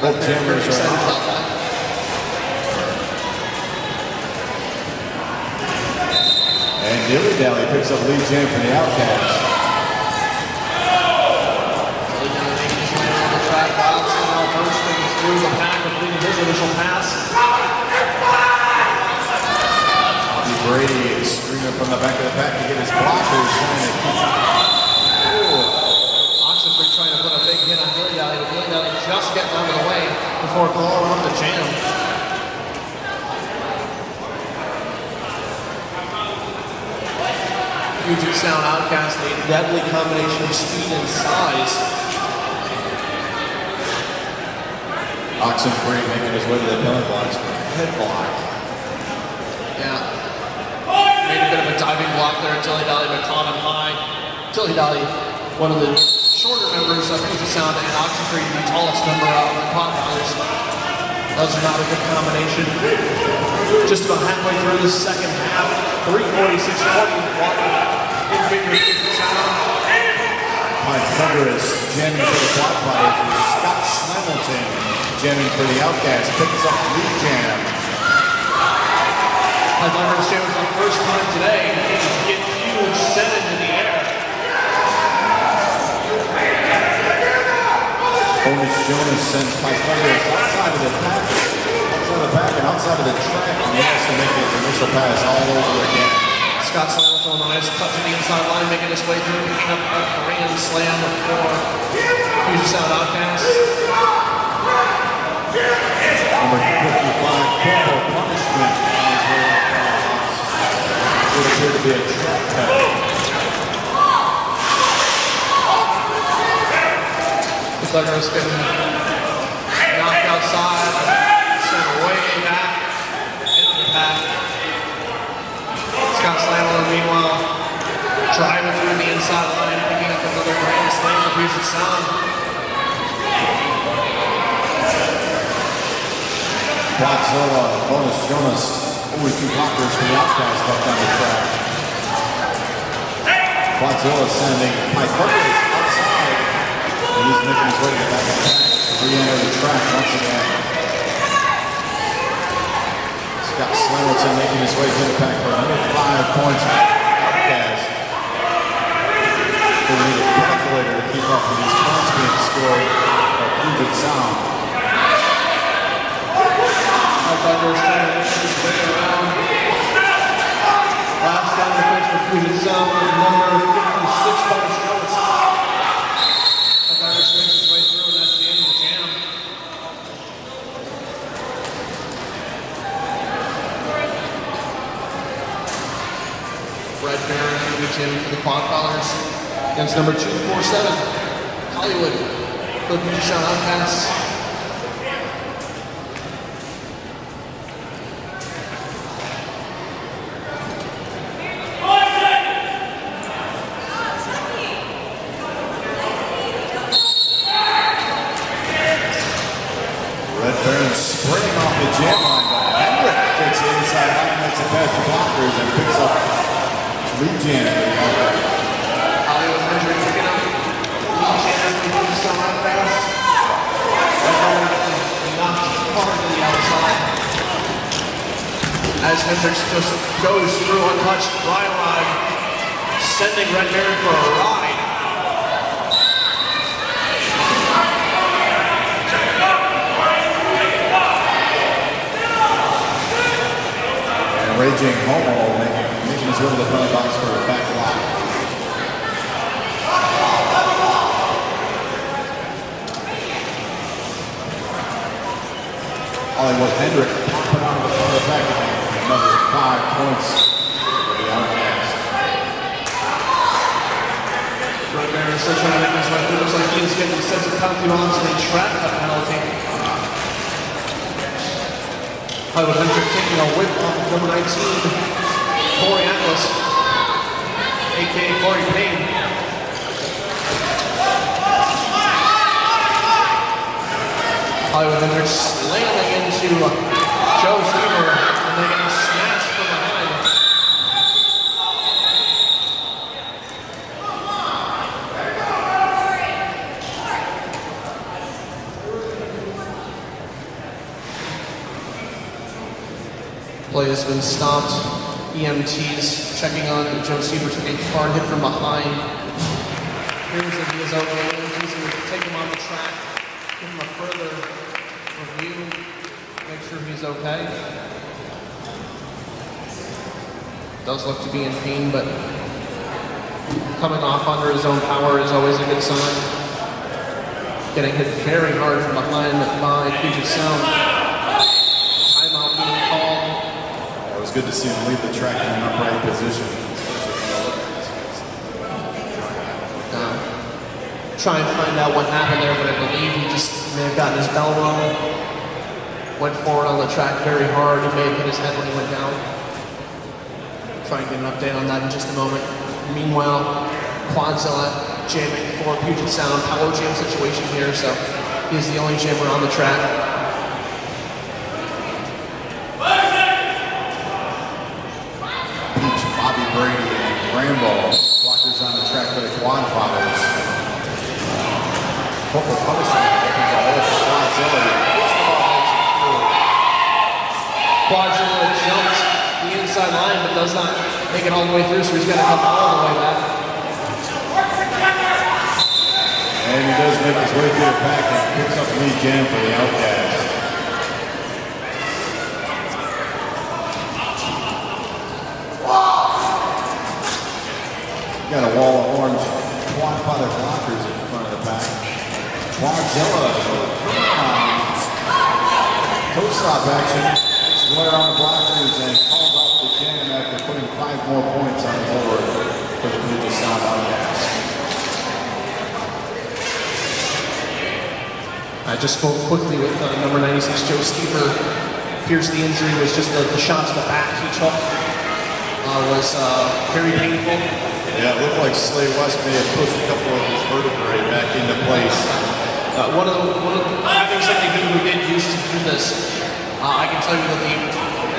A: Both jammers are out. And Dilly Dally picks up lead jam for the Outcast.
B: Dilly Dally making his way around the track, bouncing out first and through the pack, completing his initial pass.
A: Bobby Brady is streaming from the back of the pack to get his blockers.
B: Oxenford trying to put a big hit on Dilly Dally, but Dilly Dally just getting out of the way before blowing off the jam. Puget Sound Outcast, a deadly combination of speed and size.
A: Oxenfree making his way to the penalty box. Head block.
B: Yeah. Made a bit of a diving block there. Dilly Dally caught him high. Dilly Dally, one of the shorter members of Puget Sound, and Oxenfree, the tallest member of the Quadfathers. Those are not a good combination. Just about halfway through the second half. 3:46.41 in favor of Puget Sound.
A: Mike Thunderous jamming for the Quadfathers. Scott Hamilton jamming for the Outcast. Picks up lead jam.
B: Mike Thunderous jamming for the first time today. He can get huge set into the air.
A: Bonus Jonas sends Mike Thunderous outside of the pack. Outside of the pack and outside of the track. And he has to make his initial pass all over again.
B: Scott Slam with a nice cut to the inside line, making his way through, picking up a grand slam for Puget Sound Outcast.
A: Number 55, corporal punishment on his way up. Would appear to be a trap tag.
B: Looks like I was getting knocked outside, sent way back into the pack. Scott Slammer, meanwhile, driving through the inside line, picking up another grand slam for Puget Sound.
A: Quadzilla, bonus Jonas, only 2 blockers for the Outcast left on the track. Quadzilla sending Mike Hartley outside, and he's making his way to the back of the track. Re-enter the track once again. Scott Slammerton making his way to the pack for another 5 points. Outcast. They need a calculator to keep up with these points being scored by Puget Sound.
B: Outcast trying to make his way around. Last down the fence for Puget Sound with number 56 bonus Jones. Outcast makes his way through, and that's the end of the jam. Red Baron in the gym for the Quadfathers against number 247, Hollywood for the Puget Sound Outcasts.
A: Red Baron sprinting off the jam line, but Hendrick takes the inside line, makes it past the blockers, and picks up lead jam.
B: Hollywood Hendrick picking up lead jam for the Puget Sound Outcasts. Red Baron knocked hard to the outside. As Hendricks just goes through untouched dry ride, sending Red Baron for a ride.
A: Raging Homo making his way to the penalty box for a back lock. Hollywood Hendrick popping out of the front of the back again. Another 5 points for the Outcast.
B: Red Baron still trying to make his way through. Looks like he's getting the sense of penalty box and a track cut penalty. Hollywood Hendrick taking a whip off of number 19, Corey Atlas, a.k.a. Corey Payne. Hollywood Hendrick slamming into Joe Seaver, and they're getting smashed from behind. Play has been stopped. EMTs checking on Joe Seaver, took a hard hit from behind. Here's that he is okay. EMTs going to take him on the track, give him a further review, make sure he's okay. Does look to be in pain, but coming off under his own power is always a good sign. Getting hit very hard from behind by Puget Sound. Timeout being called.
A: It was good to see him leave the track in an upright position.
B: Try and find out what happened there, but I believe he just may have gotten his bell rung. Went forward on the track very hard. He may have hit his head when he went down. Try and get an update on that in just a moment. Meanwhile, Quadzilla jamming for Puget Sound. Power jam situation here, so he's the only jammer on the track.
A: Peach, Bobby Brady, and Rambo. Blockers on the track for the Quadfathers. Corporal punishment opens a hole for Quadzilla.
B: Quadzilla jumps the inside line, but does not make it all the way through, so he's got to come all the way back.
A: And he does make his way through the pack and picks up lead jam for the Outcast. Got a wall of orange Quadfather blockers in front of the pack. Quadzilla. Toe stop action. Makes Blair on the blockers and calls off the jam after putting 5 more points on the board for the Puget Sound Outcast.
B: I just spoke quickly with number 96, Joe Stever. Appears the injury was just the shot to the back he took. Was very painful.
A: Yeah, it looked like Slay West may have pushed a couple of his vertebrae back into place.
B: Having something who did used to do this, I can tell you that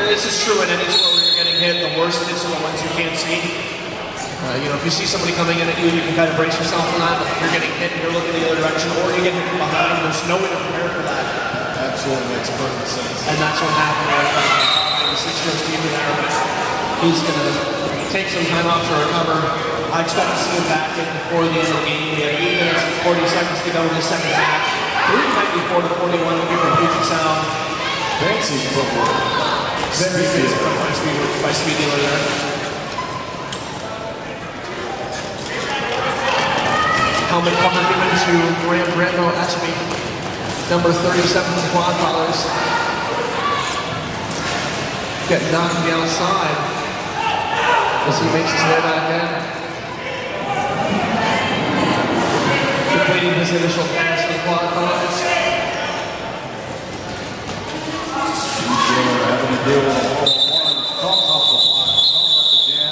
B: this is true in any sport where you're getting hit. The worst hits are the ones you can't see. If you see somebody coming in at you, you can kind of brace yourself for that. But if you're getting hit and you're looking the other direction, or you get hit from behind, there's no way to prepare for that.
A: Absolutely makes perfect sense.
B: And that's what happened with the 6-year Steven there. He's going to take some time off to recover. I expect to see him back in before the end of the game. We have 8 minutes and 40 seconds to go in the second half. 394 to 41 here from Puget Sound.
A: Fancy footwork.
B: Very fancy footwork by Speed Dealer there. Helmet cover given to Graham Brando Ashby, number 37 of the Quadfathers. Get knocked on the outside as he makes his way back in. Completing his initial pass to the Quadfathers.
A: Having to deal with a wall of orange. Comes off the block. Comes off the jam.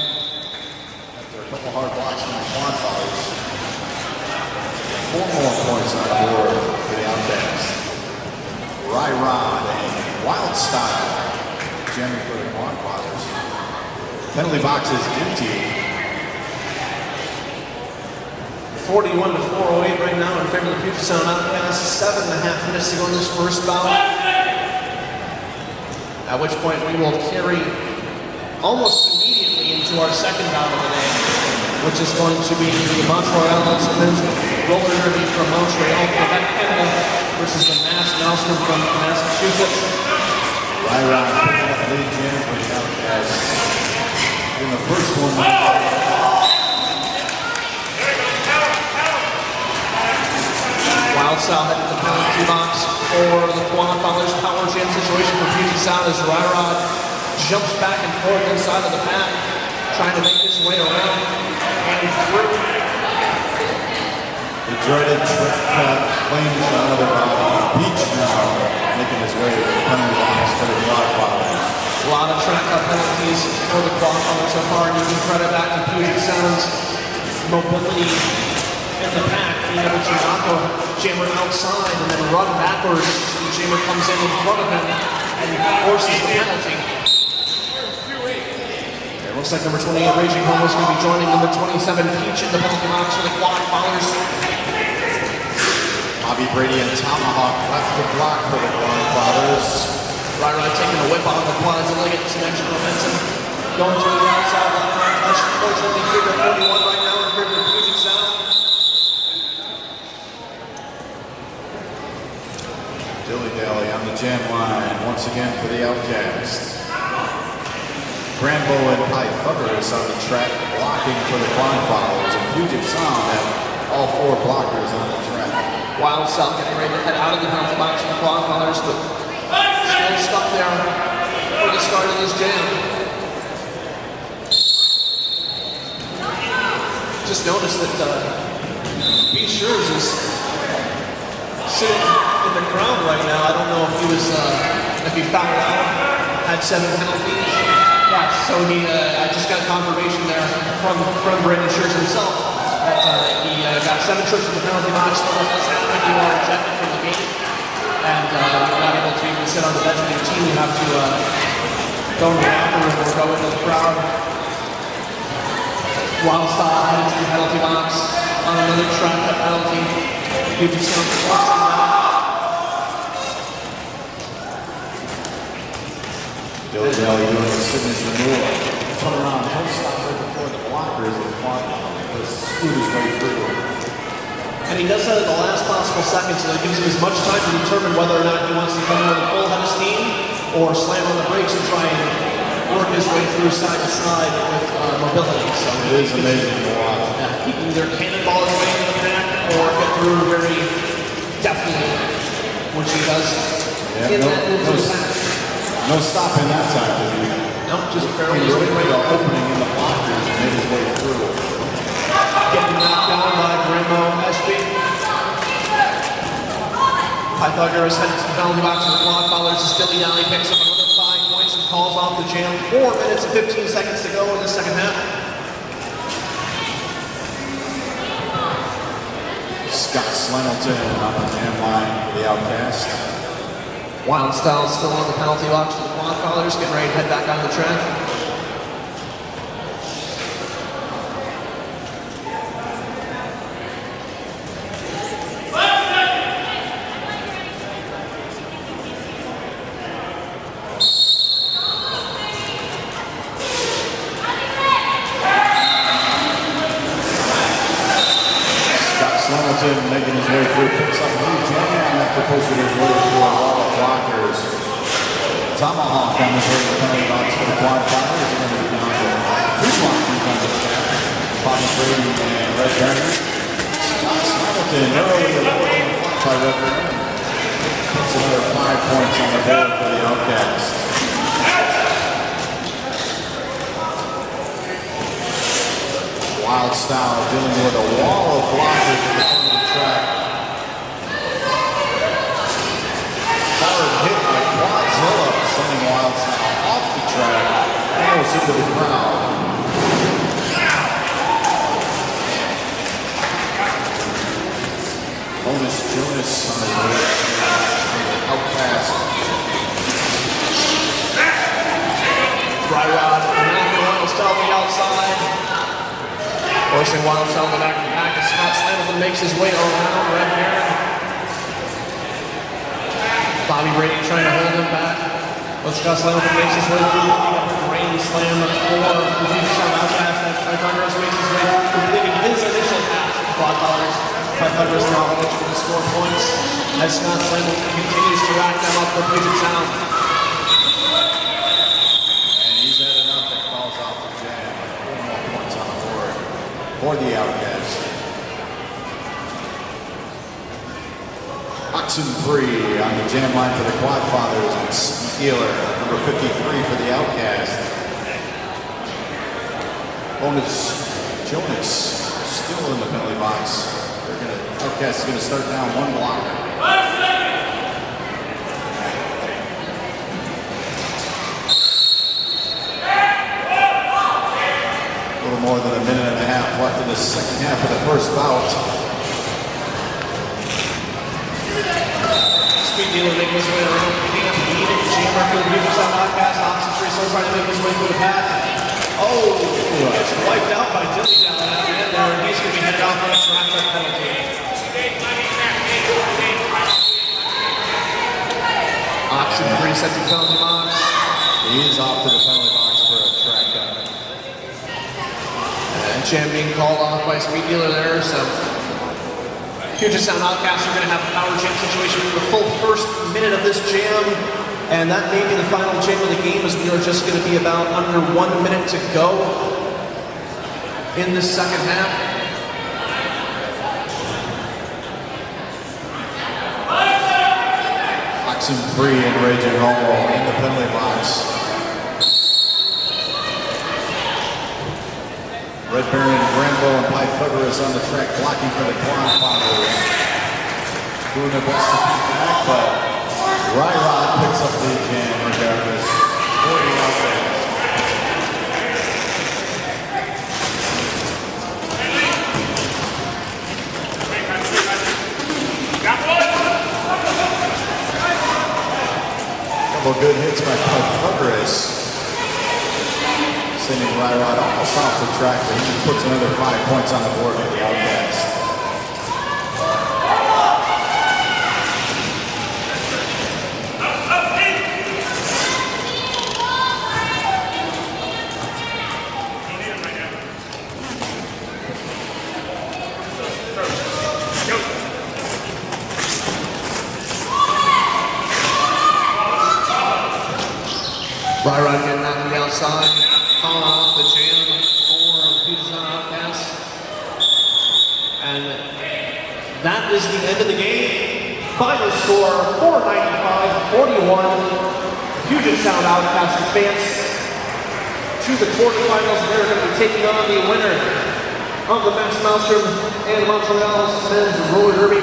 A: After a couple hard blocks from the Quadfathers. 4 more points on the board for the Outcast. Rod and Wild Style. Jamming for the Quadfathers. Penalty box is empty.
B: 41 to 408 right now in favor of the Puget Sound Outcast. 7.5 minutes to go in this first bout. At which point we will carry almost immediately into our second bout of the day, which is going to be the Montreal men's roller derby from Montreal, Quebec, Canada, versus the Mass Maelstrom from Massachusetts.
A: Rod picking up lead jam for the Outcast. In the first one.
B: Wild Style heading to the penalty box for the Quadfathers. Power jam situation for Puget Sound as Rod jumps back and forth inside of the pack, trying to make his way around and through.
A: The dreaded trick cut claims another body. Beach now making his way to the penalty box for the Quadfathers.
B: A lot of track cut penalties for the Quadfathers so far, and you can credit back to Puget Sound's mobility in the pack, being able to knock a jammer outside and then run backwards. The jammer comes in front of him and forces the penalty. It looks like number 28, Raging Homo, is going to be joining number 27, Peach, in the penalty box for the Quadfathers.
A: Bobby Brady and Tomahawk left the block for the Quadfathers.
B: Rod taking a whip off the quads and getting some extra momentum. Going to the outside line. Unfortunately, figure 41 right now in favor of Puget Sound.
A: Dilly-dally on the jam line once again for the Outcast. Grambo and Quadfathers on the track blocking for the Quadfathers. And Puget Sound have all 4 blockers on the track.
B: Wild Style getting ready to head out of the penalty box for the Quadfathers, but still stuck there for the start of this jam. Just noticed that B. Schurz is sitting in the crowd right now. I don't know if he was, if he fouled out, had 7 penalties. Yeah, so I just got confirmation there from Brandon Schurz himself that he got 7 trips in the penalty box. So that's happening. You are ejected from the game, and you're not able to even sit on the bench of your team. You have to go in the locker room or go into the crowd. Wild Style heading to the penalty box on another track cut penalty. Puget Sound forcing that.
A: Dilly-dally doing a signature move. Turn around, no stop right before the blockers and Quadfathers scoot his way through.
B: And he does that at the last possible second, so that gives him as much time to determine whether or not he wants to come in with a full head of steam or slam on the brakes and try and work his way through side to side with mobility. So
A: It is amazing to watch.
B: he can either cannonball his way into the pack or get through very deftly, which he does in that move to the pack.
A: No stopping that time, did he?
B: Nope, just barely
A: He
B: his way
A: really made
B: through.
A: an opening in the blockers and made his way through.
B: Getting knocked down by Grimbo SB. Pythagoras heads to the penalty box for the Quadfathers. Dilly Dally picks up another 5 points and calls off the jam. 4 minutes and 15 seconds to go in the second half.
A: Scott Slenelton on the jam line for the Outcast.
B: Wild Style still on the penalty box for the Quadfathers, getting ready to head back on the track.
A: Making his way through, picks up new jam after pushing his way through a wall of blockers. Tomahawk on his way to the penalty box for the Quadfathers. He's going to be down to 2 blockers on the track. Bobby Brady and Red Turner. Scott Singleton early by Red Turner. Puts another 5 points on the board for the Outcast. Wild Style dealing with a wall of blockers at the front of the track. Hard hit by Quadzilla, sending Wild Style off the track, almost into the crowd. Bonus Jonas on his way. Outcast.
B: Dry Rod, Wild Style on the outside. Forcing Wild Style in the back of the pack as Scott Slamilton makes his way around Red Baron. Bobby Brady trying to hold him back. But Scott Slamilton makes his way through, picking up a rain slam for the Puget Outcast as Pythagoras makes his way through, completing his initial pass to the Quadfathers. Pythagoras now eligible to score points as Scott Slamilton continues to rack them up for Puget Sound.
A: And he's had enough that calls off the jam. 4 more points on the board for the Outcast. Oxen free on the jam line for the Quadfathers and Steeler, number 53 for the Outcast. Bonus Jonas still in the penalty box. Outcast is going to start down 1 blocker. A little more than a minute and a half left in the second half of the first bout.
B: Speed Dealer making his way around, picking up the lead at the jammer for the Puget Sound Outcast. Oxen Free still trying to make his way through the pack. Oh, gets wiped out by Dilly down at the end there. He's going to be headed off on a track penalty. Oxen Free sets the penalty box.
A: He's off to the penalty box for a track cut.
B: And jam being called off by Speed Dealer there, so Puget Sound Outcasts are going to have a power jam situation for the full first minute of this jam, and that may be the final jam of the game as we are just going to be about under 1 minute to go in the second half.
A: Oxen free and Raging Homo in the penalty box. Red Baron, Grambo, and Pythagoras on the track blocking for the Quadfathers. Doing their best to keep back, but Rod picks up the jam regardless. 40 out there. Couple good hits by Pythagoras. Sending Rod almost off the track, but he puts another 5 points on the board for the Outcast.
B: Rod getting out to the outside, calling off the jam for Puget Sound Outcast. And that is the end of the game. Final score, 495-41. Puget Sound Outcast advance to the quarterfinals. They're going to be taking on the winner of the Max Maelstrom and Montreal's men's roller derby.